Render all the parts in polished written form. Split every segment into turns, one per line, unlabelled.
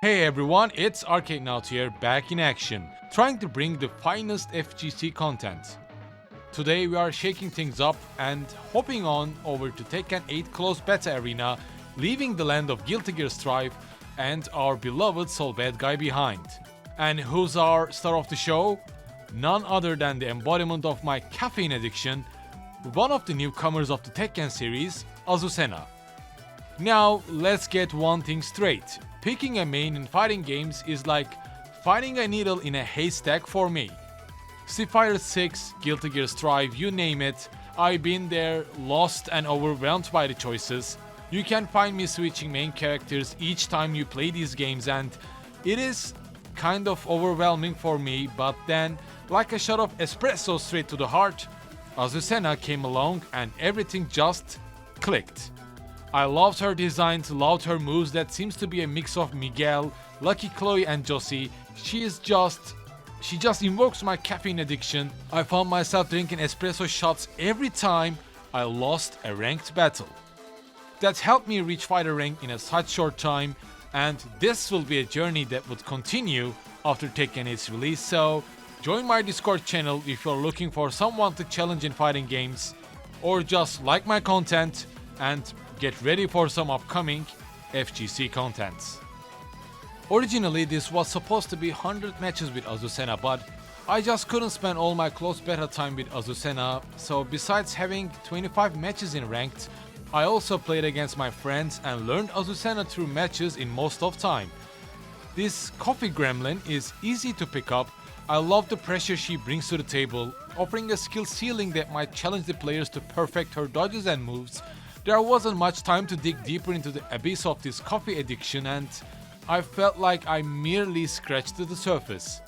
Hey everyone, it's Caffeinated here, back in action, trying to bring the finest FGC content. Today we are shaking things up and hopping on over to Tekken 8 Close Beta Arena, leaving the land of Guilty Gear Strive and our beloved Soul Bad Guy behind. And who's our star of the show? None other than the embodiment of my caffeine addiction, one of the newcomers of the Tekken series, Azucena. Now, let's get one thing straight. Picking a main in fighting games is like finding a needle in a haystack for me. Street Fighter 6, Guilty Gear Strive, you name it, I've been there, lost and overwhelmed by the choices. You can find me switching main characters each time you play these games, and it is kind of overwhelming for me, but then, like a shot of espresso straight to the heart, Azucena came along and everything just clicked. I loved her designs, loved her moves that seems to be a mix of Miguel, Lucky Chloe and Josie. She just invokes my caffeine addiction. I found myself drinking espresso shots every time I lost a ranked battle. That helped me reach fighter rank in a such short time, and this will be a journey that would continue after Tekken 8's release, so join my Discord channel if you're looking for someone to challenge in fighting games, or just like my content and get ready for some upcoming FGC contents. Originally this was supposed to be 100 matches with Azucena, but I just couldn't spend all my close beta time with Azucena, so besides having 25 matches in ranked, I also played against my friends and learned Azucena through matches in most of time. This coffee gremlin is easy to pick up. I love the pressure she brings to the table, offering a skill ceiling that might challenge the players to perfect her dodges and moves. There wasn't much time to dig deeper into the abyss of this coffee addiction, and I felt like I merely scratched the surface.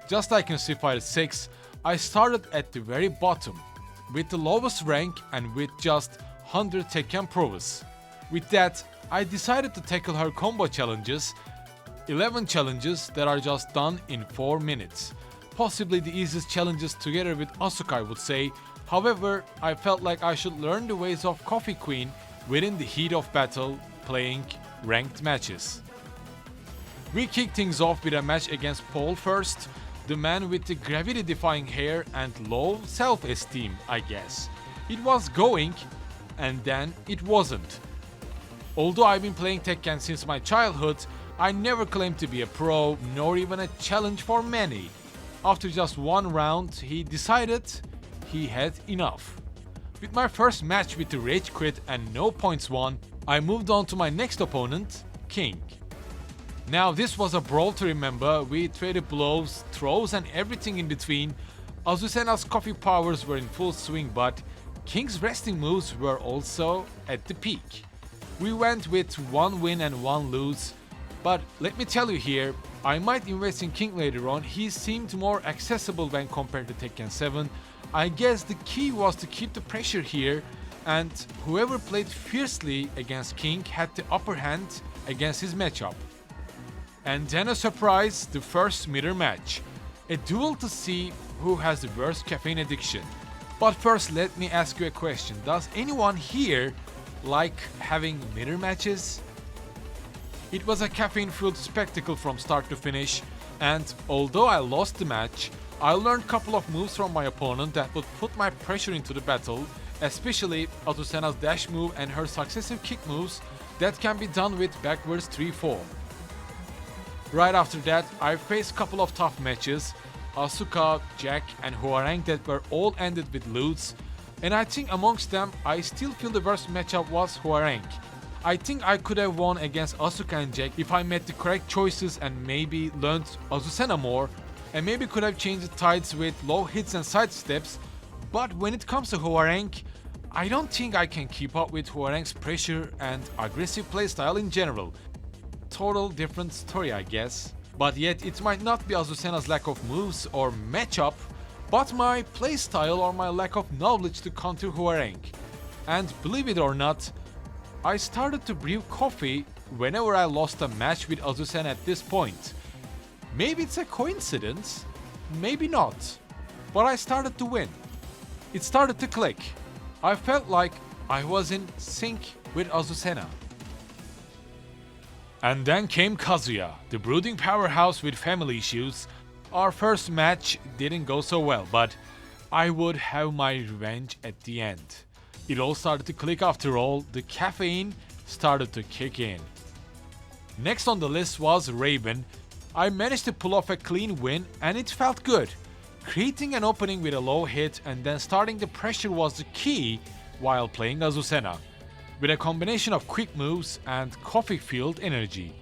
Just like in Street Fighter 6, I started at the very bottom, with the lowest rank and with just 100 Tekken prowess. With that, I decided to tackle her combo challenges, 11 challenges that are just done in 4 minutes. Possibly the easiest challenges together with Asuka, I would say. However, I felt like I should learn the ways of Coffee Queen within the heat of battle, playing ranked matches. We kicked things off with a match against Paul first, the man with the gravity-defying hair and low self-esteem, I guess. It was going, and then it wasn't. Although I've been playing Tekken since my childhood, I never claimed to be a pro, nor even a challenge for many. After just one round, he decided he had enough. With my first match with the rage quit and no points won, I moved on to my next opponent, King. Now this was a brawl to remember. We traded blows, throws and everything in between. Azucena's coffee powers were in full swing, but King's resting moves were also at the peak. We went with one win and one lose, but let me tell you here, I might invest in King later on. He seemed more accessible when compared to Tekken 7. I guess the key was to keep the pressure here, and whoever played fiercely against King had the upper hand against his matchup. And then a surprise, the first mirror match. A duel to see who has the worst caffeine addiction. But first let me ask you a question. Does anyone here like having mirror matches? It was a caffeine-fueled spectacle from start to finish, and although I lost the match, I learned a couple of moves from my opponent that would put my pressure into the battle, especially Azucena's dash move and her successive kick moves that can be done with backwards 3-4. Right after that, I faced a couple of tough matches, Asuka, Jack and Hwoarang, that were all ended with lose, and I think amongst them, I still feel the worst matchup was Hwoarang. I think I could have won against Asuka and Jack if I made the correct choices and maybe learned Azucena more, and maybe could have changed the tides with low hits and side steps, but when it comes to Hwoarang, I don't think I can keep up with Hwoarang's pressure and aggressive playstyle in general. Total different story, I guess. But yet it might not be Azucena's lack of moves or matchup, but my playstyle or my lack of knowledge to counter Hwoarang. And believe it or not, I started to brew coffee whenever I lost a match with Azucena at this point. Maybe it's a coincidence, maybe not, but I started to win. It started to click. I felt like I was in sync with Azucena. And then came Kazuya, the brooding powerhouse with family issues. Our first match didn't go so well, but I would have my revenge at the end. It all started to click after all, the caffeine started to kick in. Next on the list was Raven. I managed to pull off a clean win and it felt good. Creating an opening with a low hit and then starting the pressure was the key while playing Azucena, with a combination of quick moves and coffee-fueled energy.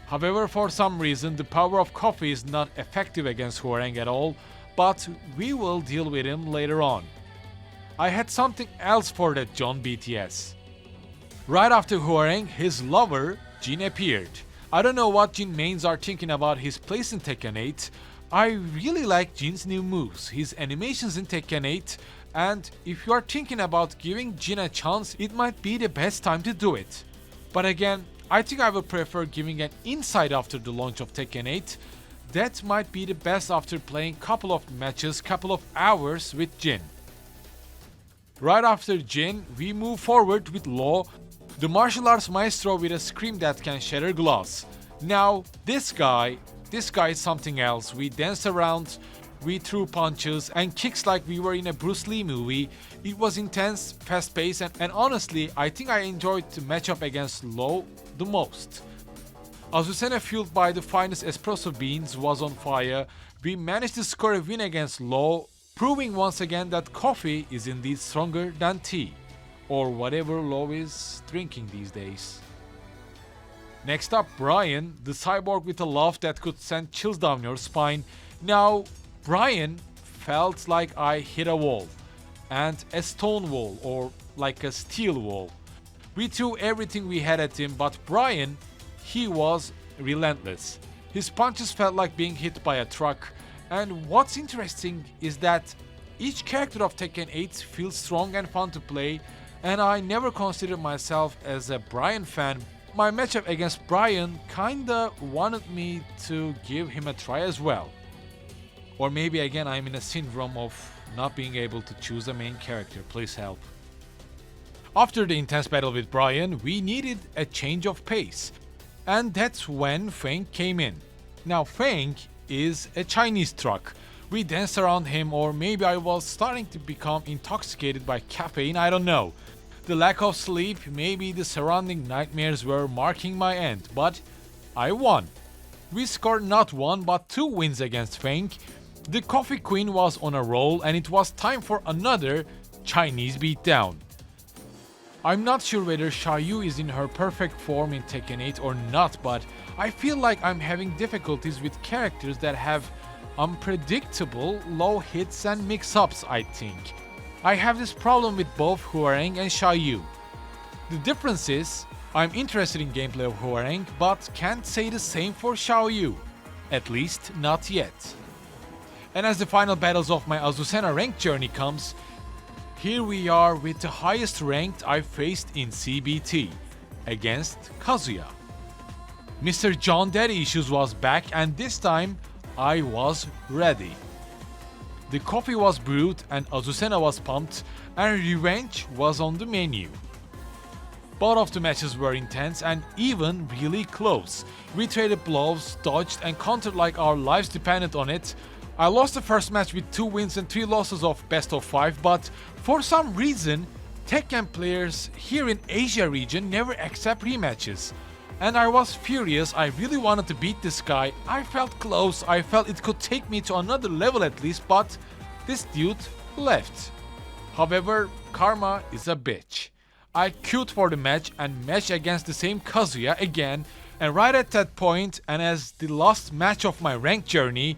However, for some reason the power of coffee is not effective against Hwoarang at all, but we will deal with him later on. I had something else for that John BTS. Right after Hwoarang, his lover, Jin appeared. I don't know what Jin mains are thinking about his place in Tekken 8. I really like Jin's new moves, his animations in Tekken 8, and if you are thinking about giving Jin a chance, it might be the best time to do it. But again, I think I would prefer giving an insight after the launch of Tekken 8. That might be the best after playing couple of matches, couple of hours with Jin. Right after Jin, we move forward with Law, the martial arts maestro with a scream that can shatter glass. Now, this guy is something else. We danced around, we threw punches and kicks like we were in a Bruce Lee movie. It was intense, fast-paced, and honestly, I think I enjoyed the matchup against Law the most. Azucena, fueled by the finest espresso beans, was on fire. We managed to score a win against Law, proving once again that coffee is indeed stronger than tea, or whatever Law is drinking these days. Next up, Brian, the cyborg with a laugh that could send chills down your spine. Now, Brian felt like I hit a wall, and a stone wall, or like a steel wall. We threw everything we had at him, but Brian, he was relentless. His punches felt like being hit by a truck, and what's interesting is that each character of Tekken 8 feels strong and fun to play, and I never considered myself as a Brian fan. My matchup against Brian kinda wanted me to give him a try as well. Or maybe again I'm in a syndrome of not being able to choose a main character, please help. After the intense battle with Brian, we needed a change of pace. And that's when Feng came in. Now Feng is a Chinese truck. We danced around him, or maybe I was starting to become intoxicated by caffeine, I don't know. The lack of sleep, maybe the surrounding nightmares were marking my end, but I won. We scored not one but 2 wins against Feng. The Coffee Queen was on a roll and it was time for another Chinese beatdown. I'm not sure whether Xiaoyu is in her perfect form in Tekken 8 or not, but I feel like I'm having difficulties with characters that have unpredictable low hits and mix-ups, I think. I have this problem with both Hwoarang and Xiaoyu. The difference is, I'm interested in gameplay of Hwoarang, but can't say the same for Xiaoyu. At least not yet. And as the final battles of my Azucena rank journey comes, here we are with the highest ranked I've faced in CBT, against Kazuya. Mr. John Daddy Issues was back, and this time I was ready. The coffee was brewed and Azucena was pumped, and revenge was on the menu. Both of the matches were intense and even really close. We traded blows, dodged and countered like our lives depended on it. I lost the first match with 2 wins and 3 losses of best of 5, but for some reason, Tekken players here in Asia region never accept rematches. And I was furious, I really wanted to beat this guy. I felt close, I felt it could take me to another level at least, but this dude left. However, karma is a bitch. I queued for the match and matched against the same Kazuya again, and right at that point, and as the last match of my rank journey,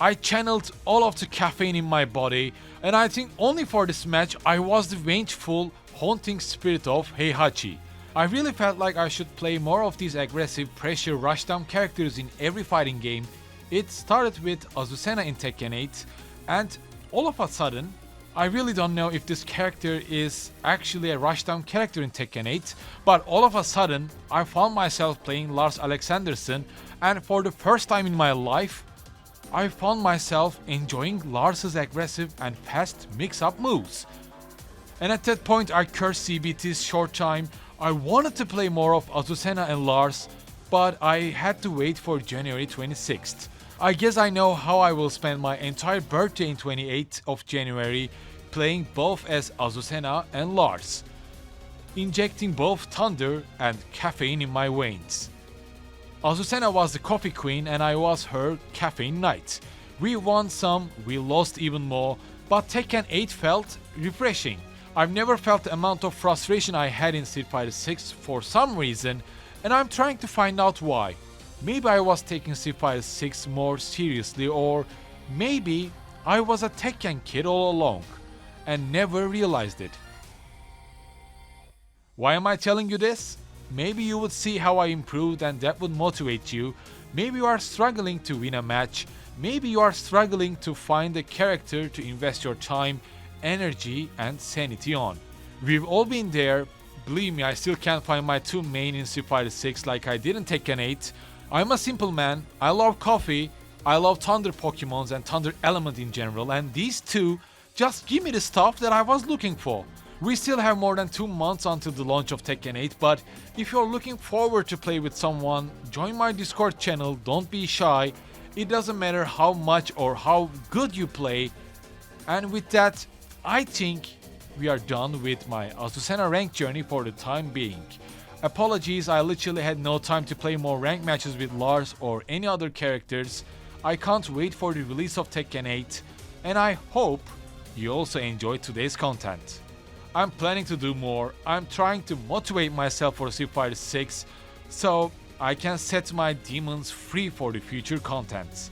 I channeled all of the caffeine in my body, and I think only for this match I was the vengeful, haunting spirit of Heihachi. I really felt like I should play more of these aggressive pressure rushdown characters in every fighting game. It started with Azucena in Tekken 8, and all of a sudden, I really don't know if this character is actually a rushdown character in Tekken 8, but all of a sudden, I found myself playing Lars Alexanderson, and for the first time in my life, I found myself enjoying Lars's aggressive and fast mix-up moves. And at that point I cursed CBT's short time. I wanted to play more of Azucena and Lars, but I had to wait for January 26th. I guess I know how I will spend my entire birthday in 28th of January, playing both as Azucena and Lars, injecting both thunder and caffeine in my veins. Azucena was the coffee queen and I was her caffeine knight. We won some, we lost even more, but Tekken 8 felt refreshing. I've never felt the amount of frustration I had in Street Fighter 6 for some reason, and I'm trying to find out why. Maybe I was taking Street Fighter 6 more seriously, or maybe I was a Tekken kid all along and never realized it. Why am I telling you this? Maybe you would see how I improved and that would motivate you. Maybe you are struggling to win a match. Maybe you are struggling to find a character to invest your time, energy and sanity on. We've all been there. Believe me, I still can't find my two main in Street Fighter 6 like I did in Tekken 8. I'm a simple man, I love coffee, I love Thunder Pokemons and Thunder Element in general, and these two just give me the stuff that I was looking for. We still have more than 2 months until the launch of Tekken 8, but if you're looking forward to play with someone, join my Discord channel, don't be shy. It doesn't matter how much or how good you play. And with that, I think we are done with my Azucena rank journey for the time being. Apologies, I literally had no time to play more rank matches with Lars or any other characters. I can't wait for the release of Tekken 8, and I hope you also enjoyed today's content. I'm planning to do more. I'm trying to motivate myself for Street Fighter 6 so I can set my demons free for the future contents.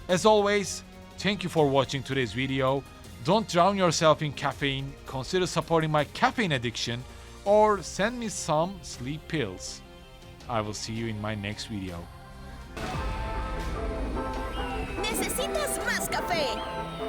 As always, thank you for watching today's video. Don't drown yourself in caffeine, consider supporting my caffeine addiction, or send me some sleep pills. I will see you in my next video.
¿Necesitas más café?